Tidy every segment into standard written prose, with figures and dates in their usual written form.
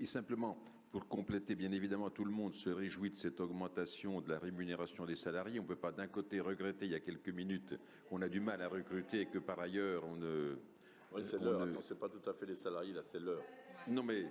Et simplement, pour compléter, bien évidemment, tout le monde se réjouit de cette augmentation de la rémunération des salariés. On ne peut pas d'un côté regretter, il y a quelques minutes, qu'on a du mal à recruter et que par ailleurs, on ne... Oui, c'est l'heure. Attends, c'est pas tout à fait les salariés, là, c'est l'heure. Non, mais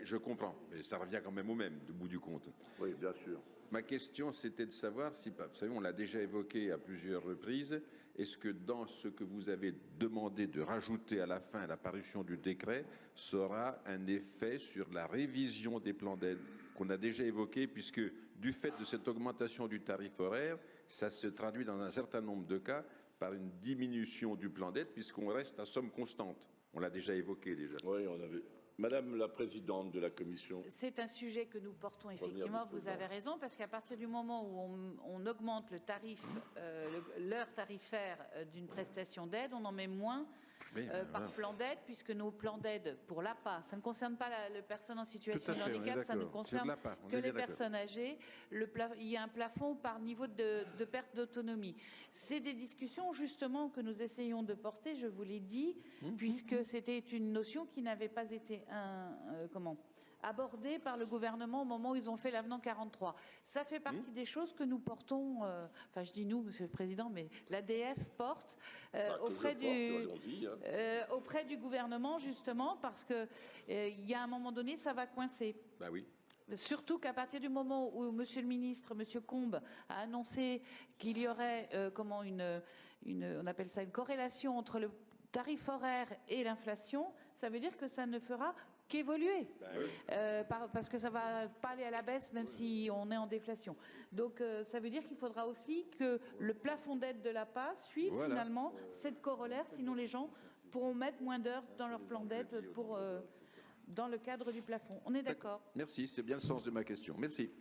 je comprends, mais ça revient quand même au même, du bout du compte. Oui, bien sûr. Ma question, c'était de savoir si, vous savez, on l'a déjà évoqué à plusieurs reprises, est-ce que dans ce que vous avez demandé de rajouter à la fin, à la parution du décret, sera un effet sur la révision des plans d'aide qu'on a déjà évoqué, puisque du fait de cette augmentation du tarif horaire, ça se traduit dans un certain nombre de cas par une diminution du plan d'aide, puisqu'on reste à somme constante. On l'a déjà évoqué déjà. Oui, on avait... Madame la présidente de la commission. C'est un sujet que nous portons effectivement, vous avez raison, parce qu'à partir du moment où on augmente le tarif, l'heure tarifaire d'une prestation d'aide, on en met moins par plan d'aide, puisque nos plans d'aide pour l'APA, ça ne concerne pas les personnes en situation de handicap, ça ne concerne que les personnes âgées. Il y a un plafond par niveau de perte d'autonomie. C'est des discussions justement que nous essayons de porter, je vous l'ai dit, puisque c'était une notion qui n'avait pas été abordé par le gouvernement au moment où ils ont fait l'avenant 43. Ça fait partie des choses que nous portons, enfin je dis nous, Monsieur le Président, mais l'ADF porte auprès du gouvernement, justement, parce que il y a un moment donné, ça va coincer. Bah oui. Surtout qu'à partir du moment où Monsieur le Ministre, Monsieur Combes, a annoncé qu'il y aurait on appelle ça une corrélation entre le tarif horaire et l'inflation, ça veut dire que ça ne fera qu'évoluer, parce que ça ne va pas aller à la baisse même si on est en déflation. Donc ça veut dire qu'il faudra aussi que le plafond d'aide de l'APA suive finalement cette corollaire, sinon les gens pourront mettre moins d'heures dans leur plan d'aide dans le cadre du plafond. On est d'accord? Merci, c'est bien le sens de ma question. Merci.